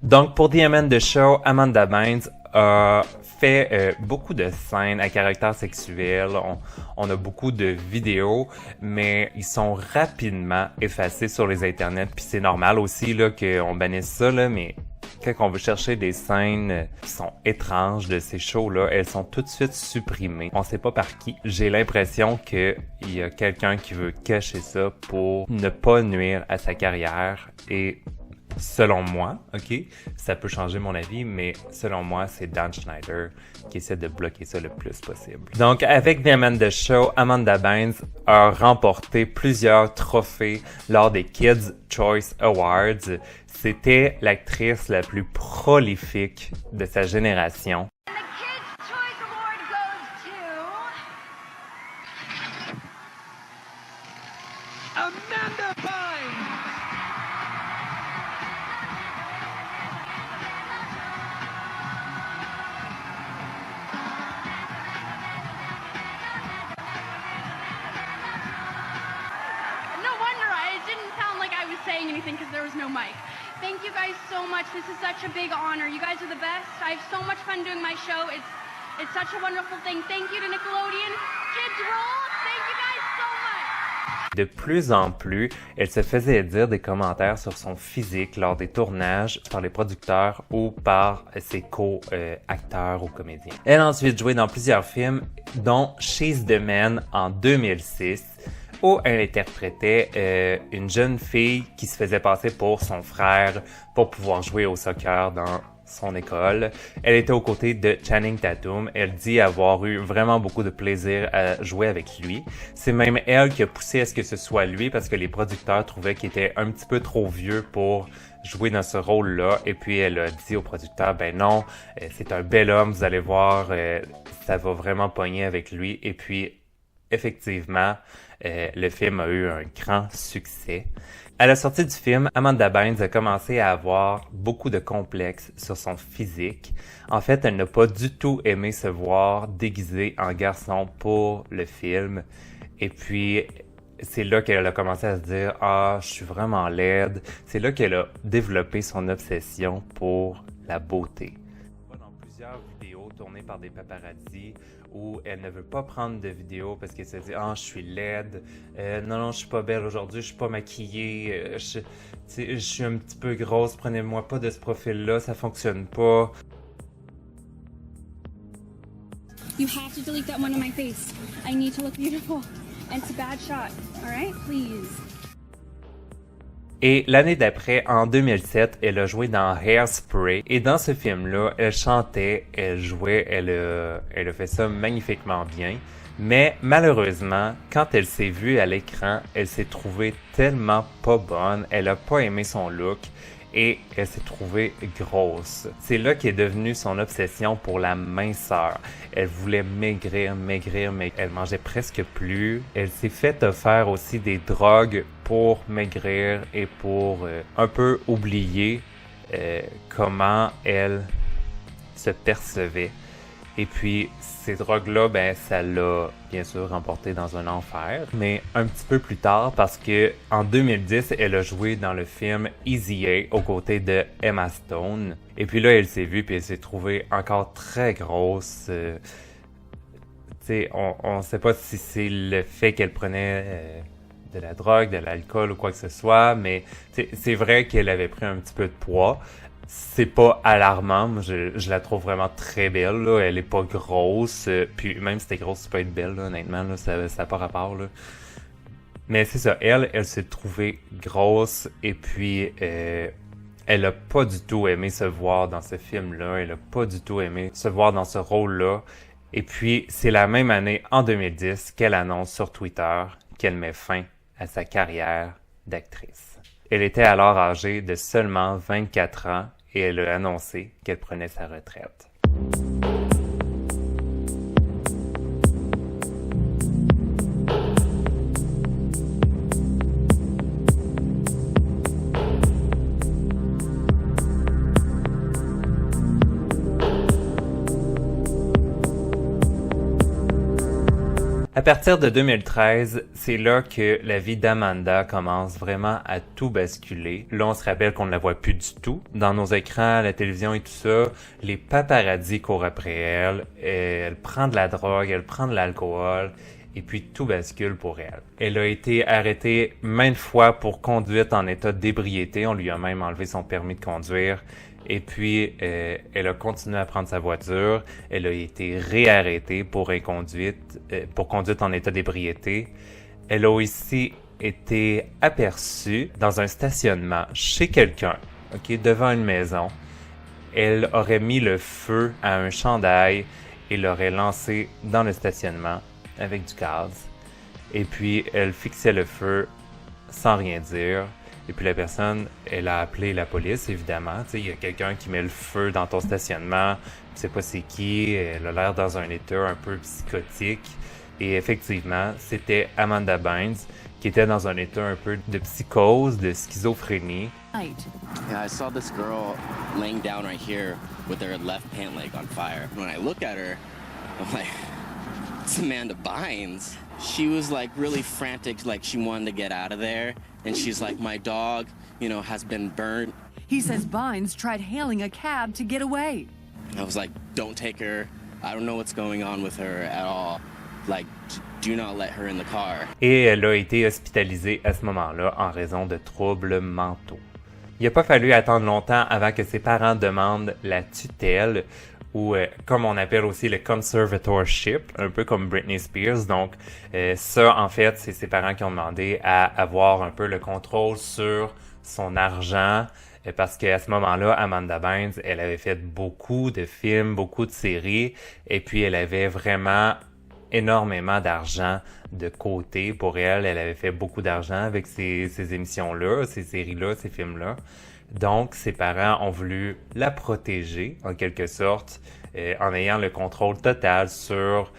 Donc, pour The Amanda Show, Amanda Bynes a fait beaucoup de scènes à caractère sexuel. On a beaucoup de vidéos, mais ils sont rapidement effacés sur les internets. Puis c'est normal aussi là qu'on bannisse ça, là, mais quand on veut chercher des scènes qui sont étranges de ces shows-là, elles sont tout de suite supprimées. On sait pas par qui. J'ai l'impression qu'il y a quelqu'un qui veut cacher ça pour ne pas nuire à sa carrière et selon moi, ok, ça peut changer mon avis, mais selon moi, c'est Dan Schneider qui essaie de bloquer ça le plus possible. Donc, avec The Amanda Show, Amanda Bynes a remporté plusieurs trophées lors des Kids' Choice Awards. C'était l'actrice la plus prolifique de sa génération. Amanda Bynes! Saying anything because there was no mic. Thank you guys so much. This is such a big honor. You guys are the best. I have so much fun doing my show. It's such a wonderful thing. Thank you to Nickelodeon. Kids Roll. Thank you guys so much. De plus en plus, elle se faisait dire des commentaires sur son physique lors des tournages par les producteurs ou par ses co-acteurs ou comédiens. Elle a ensuite joué dans plusieurs films, dont She's the Man en 2006. Où elle interprétait une jeune fille qui se faisait passer pour son frère pour pouvoir jouer au soccer dans son école. Elle était aux côtés de Channing Tatum. Elle dit avoir eu vraiment beaucoup de plaisir à jouer avec lui. C'est même elle qui a poussé à ce que ce soit lui parce que les producteurs trouvaient qu'il était un petit peu trop vieux pour jouer dans ce rôle-là. Et puis elle a dit aux producteurs, ben non, c'est un bel homme, vous allez voir, ça va vraiment pogner avec lui. Et puis effectivement, le film a eu un grand succès. À la sortie du film, Amanda Bynes a commencé à avoir beaucoup de complexes sur son physique. En fait, elle n'a pas du tout aimé se voir déguisée en garçon pour le film. Et puis, c'est là qu'elle a commencé à se dire « Ah, je suis vraiment laide ». C'est là qu'elle a développé son obsession pour la beauté. Dans plusieurs vidéos tournées par des paparazzis où elle ne veut pas prendre de vidéos parce qu'elle se dit « Ah, je suis laide, non, je suis pas belle aujourd'hui, je suis pas maquillée, je suis un petit peu grosse, prenez-moi pas de ce profil-là, ça fonctionne pas. » You have to delete that one on my face. I need to look beautiful. And it's a bad shot, alright? Please. Et l'année d'après, en 2007, elle a joué dans Hairspray. Et dans ce film-là, elle chantait, elle jouait, elle a fait ça magnifiquement bien. Mais malheureusement, quand elle s'est vue à l'écran, elle s'est trouvée tellement pas bonne. Elle a pas aimé son look et elle s'est trouvée grosse. C'est là qu'est devenue son obsession pour la minceur. Elle voulait maigrir, mais elle mangeait presque plus. Elle s'est fait offrir aussi des drogues pour maigrir et pour un peu oublier comment elle se percevait. Et puis, ces drogues-là, ben, ça l'a bien sûr remporté dans un enfer. Mais un petit peu plus tard, parce que en 2010, elle a joué dans le film Easy A aux côtés de Emma Stone. Et puis là, elle s'est vue puis elle s'est trouvée encore très grosse. Tu sais, on sait pas si c'est le fait qu'elle prenait de la drogue, de l'alcool ou quoi que ce soit, mais c'est vrai qu'elle avait pris un petit peu de poids. C'est pas alarmant, moi je la trouve vraiment très belle, là. Elle est pas grosse, puis même si t'es grosse, tu peux être belle, là, honnêtement, là, ça n'a pas rapport, là. Mais c'est ça, elle s'est trouvée grosse, et puis elle a pas du tout aimé se voir dans ce film-là, elle a pas du tout aimé se voir dans ce rôle-là, et puis c'est la même année, en 2010, qu'elle annonce sur Twitter qu'elle met fin à sa carrière d'actrice. Elle était alors âgée de seulement 24 ans et elle a annoncé qu'elle prenait sa retraite. À partir de 2013, c'est là que la vie d'Amanda commence vraiment à tout basculer. Là, on se rappelle qu'on ne la voit plus du tout. Dans nos écrans, la télévision et tout ça, les paparazzis courent après elle. Elle prend de la drogue, elle prend de l'alcool. Et puis tout bascule pour elle. Elle a été arrêtée maintes fois pour conduite en état d'ébriété. On lui a même enlevé son permis de conduire. Et puis, elle a continué à prendre sa voiture. Elle a été réarrêtée pour conduite en état d'ébriété. Elle a aussi été aperçue dans un stationnement chez quelqu'un, devant une maison. Elle aurait mis le feu à un chandail et l'aurait lancé dans le stationnement avec du gaz. Et puis, elle fixait le feu sans rien dire. Et puis la personne, elle a appelé la police, évidemment. Tu sais, il y a quelqu'un qui met le feu dans ton stationnement, tu sais pas c'est qui, elle a l'air dans un état un peu psychotique. Et effectivement, c'était Amanda Bynes qui était dans un état un peu de psychose, de schizophrénie. Yeah, I saw this girl laying down right here with her left pant leg on fire. When I look at her, I'm like, it's Amanda Bynes. She was like really frantic, like she wanted to get out of there. And she's like, my dog, has been burned. He says Bynes tried hailing a cab to get away. I was like, don't take her. I don't know what's going on with her at all. Like, do not let her in the car. Et elle a été hospitalisée à ce moment-là en raison de troubles mentaux. Il n'a pas fallu attendre longtemps avant que ses parents demandent la tutelle, ou comme on appelle aussi le conservatorship, un peu comme Britney Spears. Donc ça, en fait, c'est ses parents qui ont demandé à avoir un peu le contrôle sur son argent, parce qu'à ce moment-là, Amanda Bynes, elle avait fait beaucoup de films, beaucoup de séries, et puis elle avait vraiment énormément d'argent de côté pour elle. Elle avait fait beaucoup d'argent avec ces émissions-là, ces séries-là, ces films-là. Donc, ses parents ont voulu la protéger, en quelque sorte, en ayant le contrôle total sur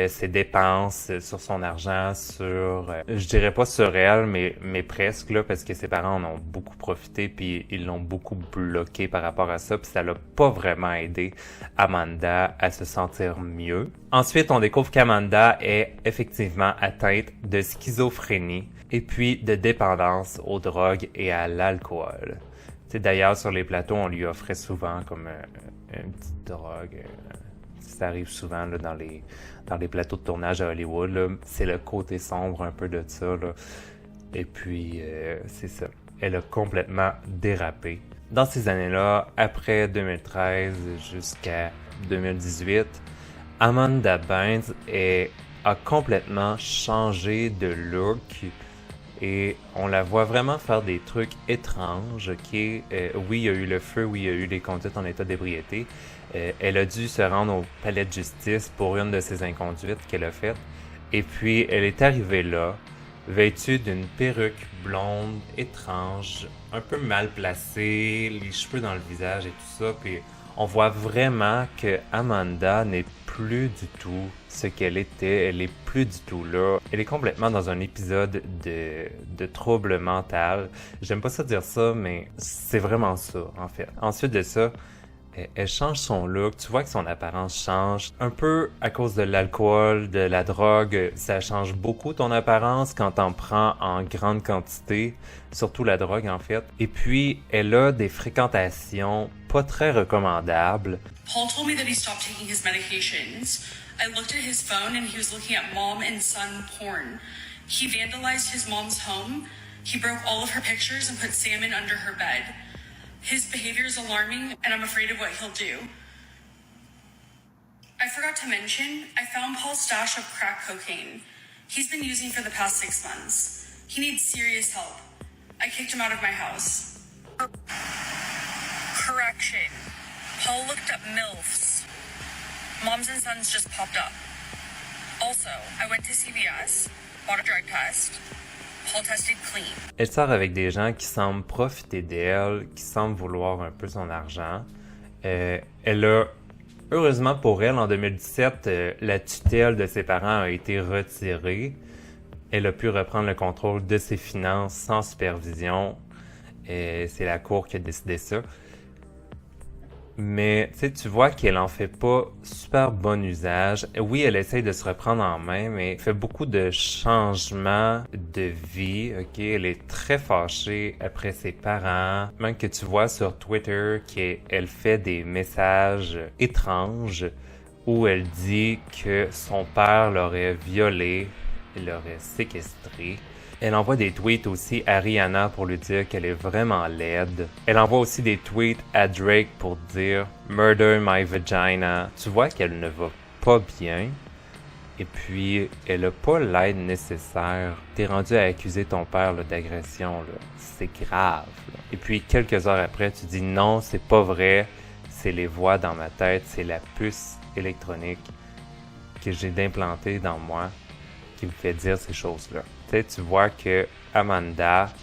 ses dépenses, sur son argent, je dirais pas sur elle, mais presque, là, parce que ses parents en ont beaucoup profité, puis ils l'ont beaucoup bloqué par rapport à ça, puis ça l'a pas vraiment aidé Amanda à se sentir mieux. Ensuite, on découvre qu'Amanda est effectivement atteinte de schizophrénie, et puis de dépendance aux drogues et à l'alcool. D'ailleurs, sur les plateaux, on lui offrait souvent comme une petite drogue. Ça arrive souvent là, dans les plateaux de tournage à Hollywood. Là. C'est le côté sombre un peu de ça. Là. Et puis, c'est ça. Elle a complètement dérapé. Dans ces années-là, après 2013 jusqu'à 2018, Amanda Bynes a complètement changé de look. Et on la voit vraiment faire des trucs étranges, oui, il y a eu le feu, oui, il y a eu les conduites en état d'ébriété. Elle a dû se rendre au palais de justice pour une de ces inconduites qu'elle a faites. Et puis, elle est arrivée là, vêtue d'une perruque blonde, étrange, un peu mal placée, les cheveux dans le visage et tout ça. Puis, on voit vraiment que Amanda n'est plus du tout ce qu'elle était. Elle est plus du tout là. Elle est complètement dans un épisode de trouble mental. J'aime pas ça dire ça, mais c'est vraiment ça, en fait. Ensuite de ça, elle change son look. Tu vois que son apparence change. Un peu à cause de l'alcool, de la drogue. Ça change beaucoup ton apparence quand t'en prends en grande quantité. Surtout la drogue, en fait. Et puis, elle a des fréquentations pas très recommandables. Paul told me that he stopped taking his medications. I looked at his phone and he was looking at mom and son porn. He vandalized his mom's home. He broke all of her pictures and put salmon under her bed. His behavior is alarming and I'm afraid of what he'll do. I forgot to mention, I found Paul's stash of crack cocaine. He's been using for the past 6 months. He needs serious help. I kicked him out of my house. Correction. Paul looked up MILFs. Moms and Sons just popped up. Also, I went to CVS, bought a drug test. alcohol tested clean. Elle sort avec des gens qui semblent profiter d'elle, qui semblent vouloir un peu son argent. Elle a, heureusement pour elle, en 2017, la tutelle de ses parents a été retirée. Elle a pu reprendre le contrôle de ses finances sans supervision. C'est la cour qui a décidé ça. Mais tu vois qu'elle en fait pas super bon usage. Oui, elle essaye de se reprendre en main, mais elle fait beaucoup de changements de vie. Ok, elle est très fâchée après ses parents. Même que tu vois sur Twitter qu'elle fait des messages étranges où elle dit que son père l'aurait violée, l'aurait séquestrée. Elle envoie des tweets aussi à Rihanna pour lui dire qu'elle est vraiment laide. Elle envoie aussi des tweets à Drake pour dire « Murder my vagina ». Tu vois qu'elle ne va pas bien. Et puis, elle a pas l'aide nécessaire. T'es rendu à accuser ton père d'agression, là. C'est grave. Là. Et puis, quelques heures après, tu dis « Non, c'est pas vrai. C'est les voix dans ma tête. C'est la puce électronique que j'ai d'implanter dans moi qui me fait dire ces choses-là. » Tu vois que Amanda,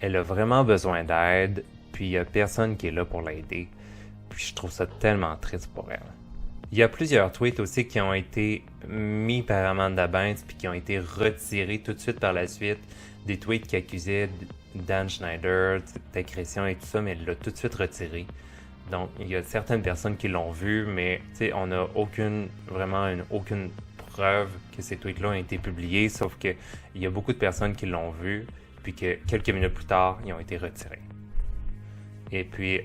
elle a vraiment besoin d'aide, puis il y a personne qui est là pour l'aider. Puis je trouve ça tellement triste pour elle. Il y a plusieurs tweets aussi qui ont été mis par Amanda Bynes puis qui ont été retirés tout de suite par la suite. Des tweets qui accusaient Dan Schneider d'agression et tout ça, mais elle l'a tout de suite retiré. Donc, il y a certaines personnes qui l'ont vu, mais on n'a aucune preuve que ces tweets-là ont été publiés, sauf qu'il y a beaucoup de personnes qui l'ont vu, puis que quelques minutes plus tard, ils ont été retirés. Et puis,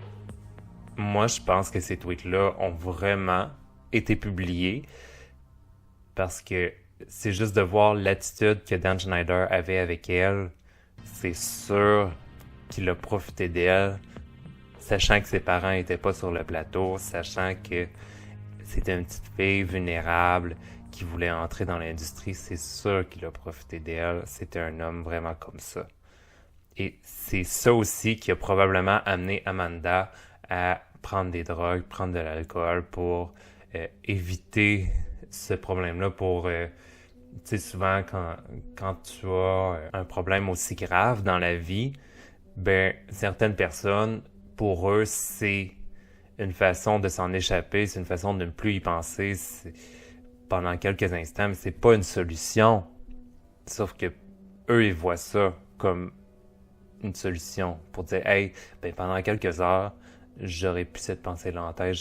moi, je pense que ces tweets-là ont vraiment été publiés parce que c'est juste de voir l'attitude que Dan Schneider avait avec elle, c'est sûr qu'il a profité d'elle, sachant que ses parents n'étaient pas sur le plateau, sachant que c'était une petite fille vulnérable qui voulait entrer dans l'industrie, c'est sûr qu'il a profité d'elle. C'était un homme vraiment comme ça. Et c'est ça aussi qui a probablement amené Amanda à prendre des drogues, prendre de l'alcool pour éviter ce problème-là. Pour, tu sais, souvent quand tu as un problème aussi grave dans la vie, ben certaines personnes, pour eux, c'est une façon de s'en échapper, c'est une façon de ne plus y penser pendant quelques instants, mais c'est pas une solution. Sauf que eux, ils voient ça comme une solution pour dire « Hey, ben pendant quelques heures, j'aurais pu cette pensée-là en tête,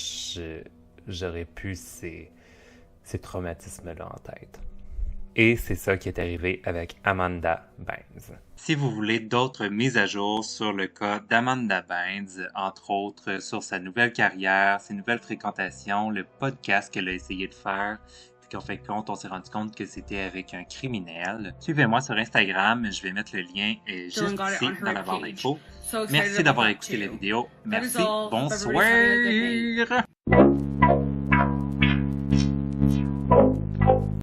j'aurais pu ces traumatismes-là en tête. » Et c'est ça qui est arrivé avec Amanda Bynes. Si vous voulez d'autres mises à jour sur le cas d'Amanda Bynes, entre autres sur sa nouvelle carrière, ses nouvelles fréquentations, le podcast qu'elle a essayé de faire, puis qu'en fait compte, on s'est rendu compte que c'était avec un criminel, suivez-moi sur Instagram, je vais mettre le lien juste ici dans la barre d'infos. Merci d'avoir écouté la vidéo. Merci, bonsoir!